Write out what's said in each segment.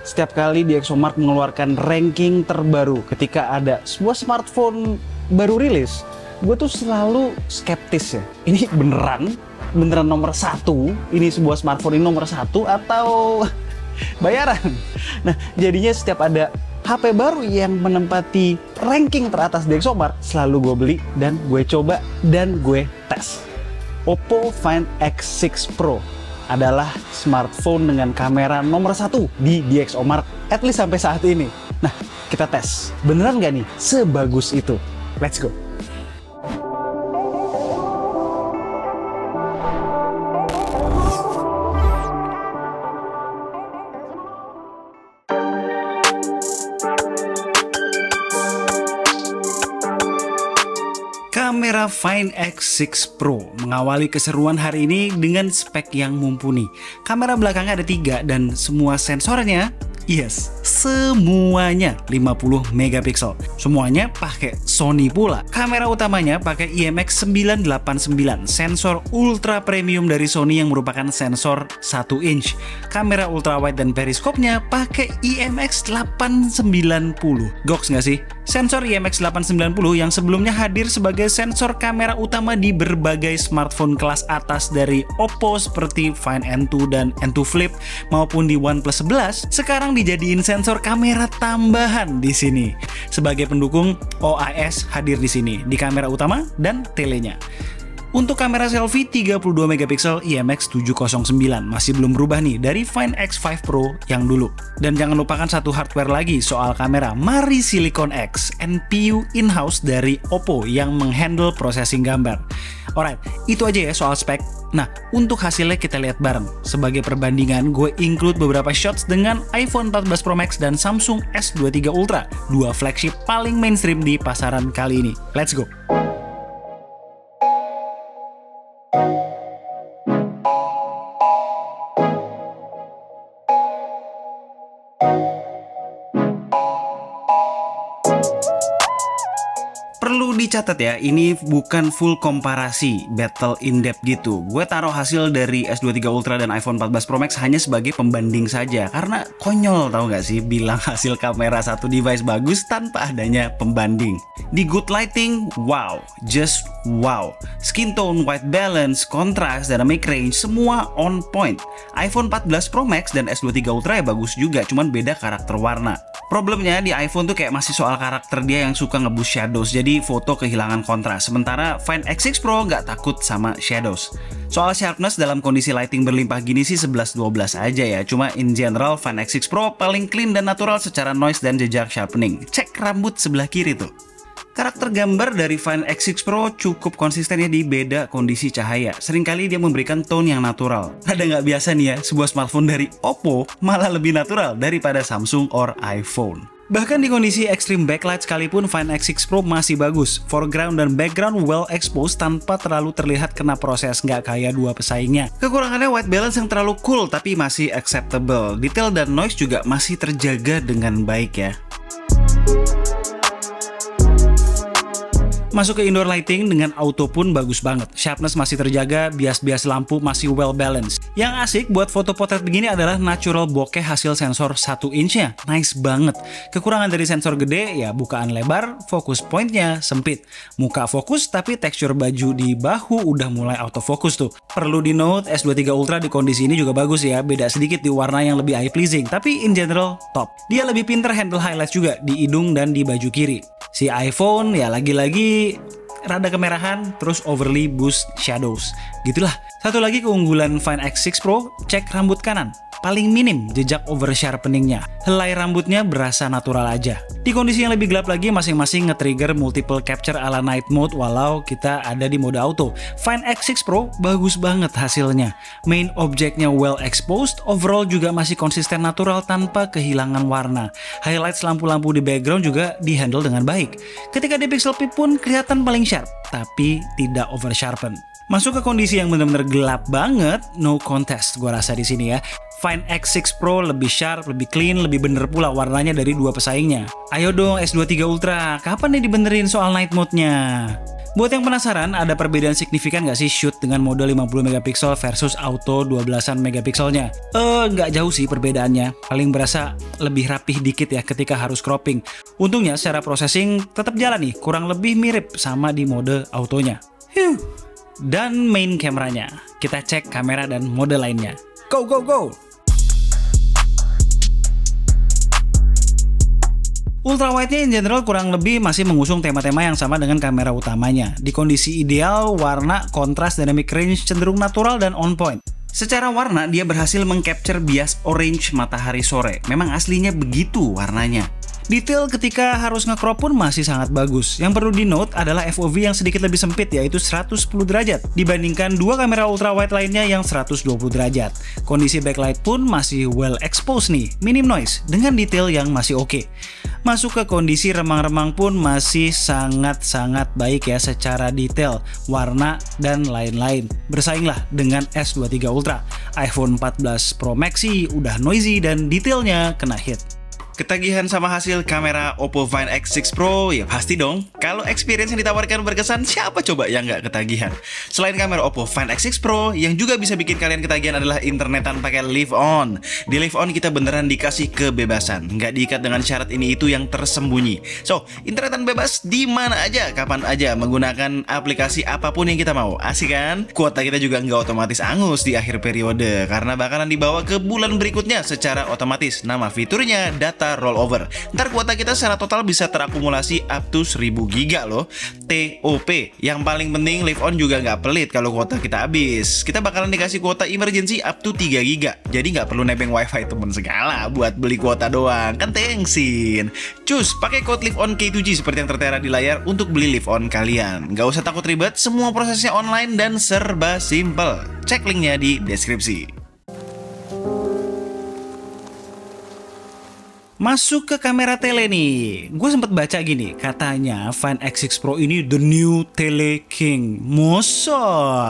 setiap kali DxOMark mengeluarkan ranking terbaru ketika ada sebuah smartphone baru rilis, gue tuh selalu skeptis ya. Ini beneran nomor satu? Ini sebuah smartphone ini nomor satu atau bayaran? Nah, jadinya setiap ada HP baru yang menempati ranking teratas DxOMark, selalu gue beli dan gue coba dan gue tes. Oppo Find X6 Pro adalah smartphone dengan kamera nomor satu di DxOMark, at least sampai saat ini. Nah, kita tes. Beneran nggak nih sebagus itu? Let's go! Kamera Find X6 Pro mengawali keseruan hari ini dengan spek yang mumpuni. Kamera belakangnya ada 3 dan semua sensornya, yes, semuanya 50 megapiksel. Semuanya pakai Sony pula. Kamera utamanya pakai IMX989, sensor ultra premium dari Sony yang merupakan sensor 1 inch. Kamera ultrawide dan periskopnya pakai IMX890. Goks nggak sih? Sensor IMX890 yang sebelumnya hadir sebagai sensor kamera utama di berbagai smartphone kelas atas dari Oppo seperti Find N2 dan N2 Flip maupun di OnePlus 11, sekarang dijadiin sensor kamera tambahan di sini. Sebagai pendukung, OIS hadir di sini di kamera utama dan telenya. Untuk kamera selfie 32 megapiksel IMX709 masih belum berubah nih dari Find X5 Pro yang dulu. Dan jangan lupakan satu hardware lagi soal kamera, Mari Silicon X, NPU in-house dari Oppo yang menghandle processing gambar. Alright, itu aja ya soal spek. Nah, untuk hasilnya kita lihat bareng. Sebagai perbandingan, gue include beberapa shots dengan iPhone 14 Pro Max dan Samsung S23 Ultra, dua flagship paling mainstream di pasaran kali ini. Let's go! Perlu dicatat ya, ini bukan full komparasi battle in depth gitu. Gue taruh hasil dari S23 Ultra dan iPhone 14 Pro Max hanya sebagai pembanding saja. Karena konyol tau gak sih bilang hasil kamera satu device bagus tanpa adanya pembanding. Di good lighting, wow, just wow. Skin tone, white balance, contrast, dynamic range, semua on point. iPhone 14 Pro Max dan S23 Ultra ya bagus juga, cuman beda karakter warna. Problemnya di iPhone tuh kayak masih soal karakter dia yang suka nge-boost shadows, jadi foto kehilangan kontras. Sementara Find X6 Pro nggak takut sama shadows. Soal sharpness dalam kondisi lighting berlimpah gini sih 11-12 aja ya. Cuma in general Find X6 Pro paling clean dan natural secara noise dan jejak sharpening. Cek rambut sebelah kiri tuh. Karakter gambar dari Find X6 Pro cukup konsisten ya di beda kondisi cahaya. Seringkali dia memberikan tone yang natural. Ada nggak biasa nih ya, sebuah smartphone dari Oppo malah lebih natural daripada Samsung or iPhone. Bahkan di kondisi extreme backlight sekalipun Find X6 Pro masih bagus. Foreground dan background well exposed tanpa terlalu terlihat kena proses, nggak kayak dua pesaingnya. Kekurangannya white balance yang terlalu cool tapi masih acceptable. Detail dan noise juga masih terjaga dengan baik ya. Masuk ke indoor lighting dengan auto pun bagus banget. Sharpness masih terjaga, bias-bias lampu masih well balanced. Yang asik buat foto potret begini adalah natural bokeh hasil sensor 1 inch-nya. Nice banget. Kekurangan dari sensor gede ya bukaan lebar, fokus point-nya sempit. Muka fokus tapi tekstur baju di bahu udah mulai autofocus tuh. Perlu di note S23 Ultra di kondisi ini juga bagus ya. Beda sedikit di warna yang lebih eye pleasing, tapi in general top. Dia lebih pinter handle highlights juga di hidung dan di baju kiri. Si iPhone ya lagi-lagi rada kemerahan, terus overly boost shadows. Gitulah. Satu lagi keunggulan Find X6 Pro, cek rambut kanan. Paling minim jejak over sharpeningnya. Helai rambutnya berasa natural aja. Di kondisi yang lebih gelap lagi, masing-masing nge-trigger multiple capture ala night mode walau kita ada di mode auto. Find X6 Pro bagus banget hasilnya. Main objeknya well exposed, overall juga masih konsisten natural tanpa kehilangan warna. Highlights lampu-lampu di background juga di-handle dengan baik. Ketika di pixel peak pun kelihatan paling sharp, tapi tidak over sharpen. Masuk ke kondisi yang benar-benar gelap banget, no contest gua rasa di sini ya. Find X6 Pro lebih sharp, lebih clean, lebih bener pula warnanya dari dua pesaingnya. Ayo dong S23 Ultra, kapan nih dibenerin soal night mode-nya? Buat yang penasaran, ada perbedaan signifikan nggak sih shoot dengan mode 50 megapiksel versus auto 12an megapikselnya? Nggak jauh sih perbedaannya. Paling berasa lebih rapih dikit ya ketika harus cropping. Untungnya secara processing tetap jalan nih, kurang lebih mirip sama di mode autonya. Dan main kameranya. Kita cek kamera dan mode lainnya. Go, go, go! Ultrawide-nya in general kurang lebih masih mengusung tema-tema yang sama dengan kamera utamanya. Di kondisi ideal, warna, kontras, dynamic range cenderung natural dan on point. Secara warna, dia berhasil mengcapture bias orange matahari sore. Memang aslinya begitu warnanya. Detail ketika harus nge-crop pun masih sangat bagus. Yang perlu di-note adalah FOV yang sedikit lebih sempit, yaitu 110 derajat, dibandingkan dua kamera ultrawide lainnya yang 120 derajat. Kondisi backlight pun masih well exposed nih, minim noise, dengan detail yang masih oke. Masuk ke kondisi remang-remang pun masih sangat-sangat baik ya secara detail, warna, dan lain-lain. Bersainglah dengan S23 Ultra. iPhone 14 Pro Max sih udah noisy dan detailnya kena hit. Ketagihan sama hasil kamera Oppo Find X6 Pro? Ya pasti dong. Kalau experience yang ditawarkan berkesan, siapa coba yang nggak ketagihan? Selain kamera Oppo Find X6 Pro, yang juga bisa bikin kalian ketagihan adalah internetan pakai Live On. Di Live On kita beneran dikasih kebebasan, nggak diikat dengan syarat ini itu yang tersembunyi. So, internetan bebas di mana aja, kapan aja, menggunakan aplikasi apapun yang kita mau. Asik kan? Kuota kita juga nggak otomatis angus di akhir periode, karena bakalan dibawa ke bulan berikutnya secara otomatis. Nama fiturnya data rollover. Ntar kuota kita secara total bisa terakumulasi up to 1000 giga loh. TOP. Yang paling penting Live On juga nggak pelit kalau kuota kita habis. Kita bakalan dikasih kuota emergency up to 3 giga. Jadi nggak perlu nebeng wifi temen segala buat beli kuota doang. Kan thanksin. Cus, pakai code Live On K2G seperti yang tertera di layar untuk beli Live On kalian. Nggak usah takut ribet, semua prosesnya online dan serba simple. Cek linknya di deskripsi. Masuk ke kamera tele nih. Gue sempet baca gini, katanya Find X6 Pro ini the new tele king. Masa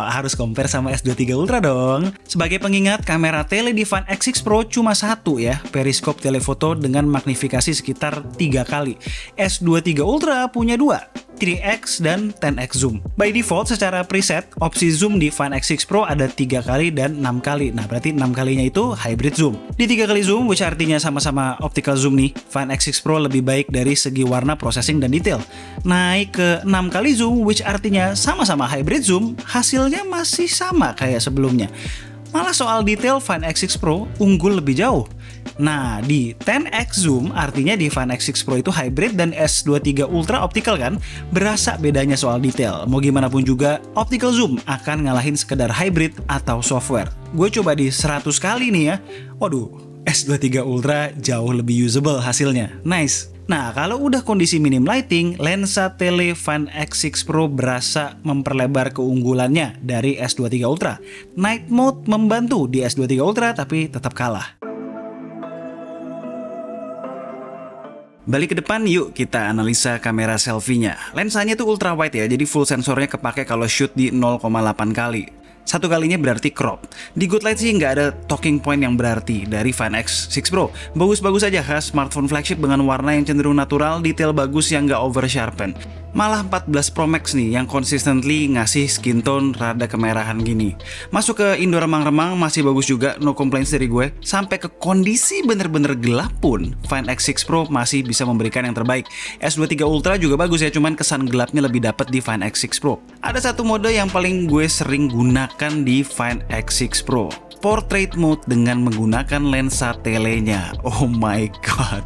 harus compare sama S23 Ultra dong. Sebagai pengingat, kamera tele di Find X6 Pro cuma satu ya, periskop telefoto dengan magnifikasi sekitar 3 kali. S23 Ultra punya 2, 3x dan 10x zoom. By default secara preset, opsi zoom di Find X6 Pro ada 3 kali dan 6 kali. Nah, berarti 6 kalinya itu hybrid zoom. Di 3 kali zoom, which artinya sama-sama optical zoom nih, Find X6 Pro lebih baik dari segi warna, processing, dan detail. Naik ke 6 kali zoom, which artinya sama-sama hybrid zoom, hasilnya masih sama kayak sebelumnya. Malah soal detail, Find X6 Pro unggul lebih jauh. Nah, di 10x zoom artinya di Find X6 Pro itu hybrid dan S23 Ultra optical kan? Berasa bedanya soal detail. Mau gimana pun juga, optical zoom akan ngalahin sekedar hybrid atau software. Gue coba di 100 kali nih ya. Waduh, S23 Ultra jauh lebih usable hasilnya. Nice. Nah, kalau udah kondisi minim lighting, lensa tele Find X6 Pro berasa memperlebar keunggulannya dari S23 Ultra. Night mode membantu di S23 Ultra tapi tetap kalah. Balik ke depan, yuk kita analisa kamera selfie-nya. Lensanya tuh ultra wide ya, jadi full sensornya kepake kalau shoot di 0,8 kali. Satu kalinya berarti crop. Di Goodlight sih nggak ada talking point yang berarti dari Find X6 Pro. Bagus-bagus aja khas smartphone flagship dengan warna yang cenderung natural, detail bagus yang nggak over sharpen. Malah 14 Pro Max nih yang consistently ngasih skin tone rada kemerahan gini. Masuk ke indoor remang-remang masih bagus juga, no complaints dari gue. Sampai ke kondisi bener-bener gelap pun, Find X6 Pro masih bisa memberikan yang terbaik. S23 Ultra juga bagus ya, cuman kesan gelapnya lebih dapat di Find X6 Pro. Ada satu mode yang paling gue sering gunakan di Find X6 Pro, portrait mode dengan menggunakan lensa telenya. Oh my god,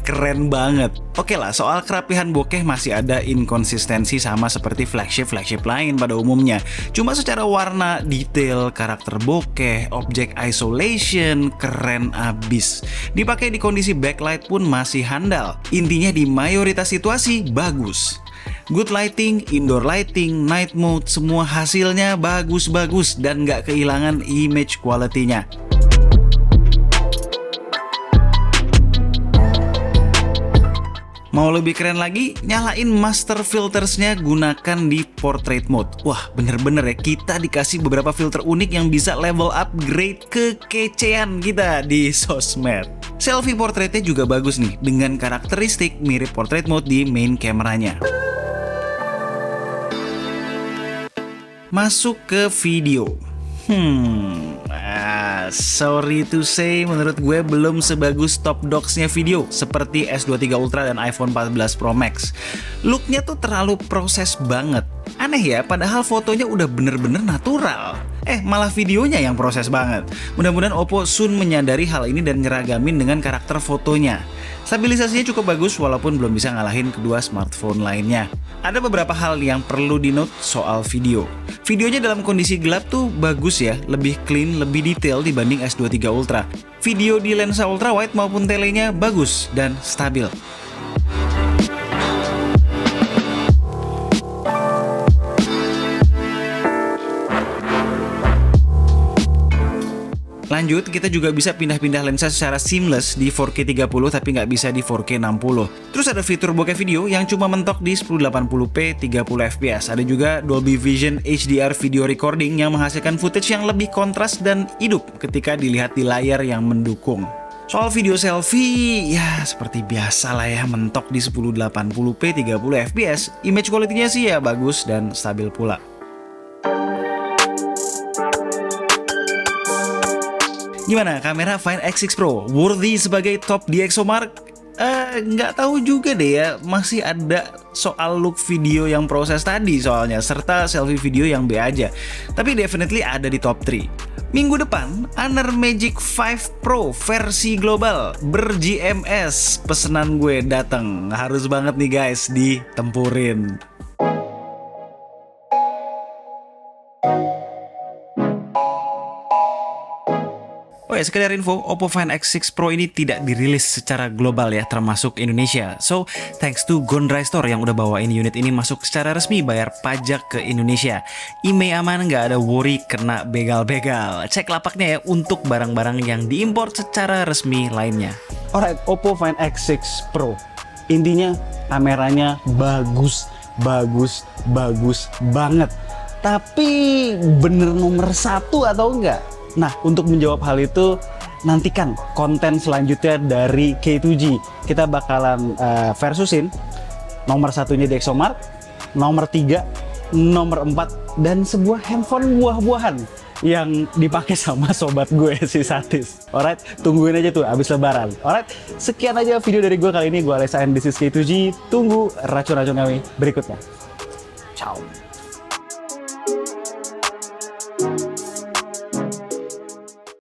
keren banget. Oke lah, soal kerapihan bokeh masih ada inkonsistensi sama seperti flagship lain pada umumnya. Cuma secara warna, detail, karakter bokeh, object isolation, keren abis. Dipakai di kondisi backlight pun masih handal. Intinya di mayoritas situasi bagus. Good lighting, indoor lighting, night mode, semua hasilnya bagus-bagus dan nggak kehilangan image quality-nya. Mau lebih keren lagi, nyalain master filtersnya, gunakan di portrait mode. Wah, bener-bener ya, kita dikasih beberapa filter unik yang bisa level upgrade kekecean kita di sosmed. Selfie portraitnya juga bagus nih, dengan karakteristik mirip portrait mode di main kameranya. Masuk ke video. Sorry to say, menurut gue belum sebagus top docs-nya video seperti S23 Ultra dan iPhone 14 Pro Max. Looknya tuh terlalu proses banget. Aneh ya, padahal fotonya udah bener-bener natural. Malah videonya yang proses banget. Mudah-mudahan Oppo soon menyadari hal ini dan nyeragamin dengan karakter fotonya. Stabilisasinya cukup bagus walaupun belum bisa ngalahin kedua smartphone lainnya. Ada beberapa hal yang perlu di-note soal video. Videonya dalam kondisi gelap tuh bagus ya, lebih clean, lebih detail dibanding S23 Ultra. Video di lensa ultrawide maupun telenya bagus dan stabil. Lanjut, kita juga bisa pindah-pindah lensa secara seamless di 4K 30 tapi nggak bisa di 4K 60. Terus ada fitur bokeh video yang cuma mentok di 1080p 30fps. Ada juga Dolby Vision HDR video recording yang menghasilkan footage yang lebih kontras dan hidup ketika dilihat di layar yang mendukung. Soal video selfie, ya seperti biasa lah ya, mentok di 1080p 30fps. Image quality-nya sih ya bagus dan stabil pula. Gimana kamera Find X6 Pro? Worthy sebagai top DxOMark? Nggak tahu juga deh ya, masih ada soal look video yang proses tadi soalnya, serta selfie video yang B aja. Tapi definitely ada di top 3. Minggu depan, Honor Magic 5 Pro versi global ber-GMS. Pesanan gue datang, harus banget nih guys ditempurin. Oh ya, sekedar info, Oppo Find X6 Pro ini tidak dirilis secara global ya, termasuk Indonesia. So, thanks to Gondry Store yang udah bawain unit ini masuk secara resmi bayar pajak ke Indonesia. IMEI aman, nggak ada worry kena begal-begal. Cek lapaknya ya untuk barang-barang yang diimpor secara resmi lainnya. Alright, Oppo Find X6 Pro. Intinya kameranya bagus banget. Tapi bener nomor 1 atau enggak? Nah, untuk menjawab hal itu, nantikan konten selanjutnya dari K2G. Kita bakalan versusin nomor 1-nya DxOMark, nomor 3, nomor 4, dan sebuah handphone buah-buahan yang dipakai sama sobat gue si Satis. Alright, tungguin aja tuh abis lebaran. Alright, sekian aja video dari gue kali ini. Gue Alessa and this is K2G. Tunggu racun-racun kami berikutnya. Ciao.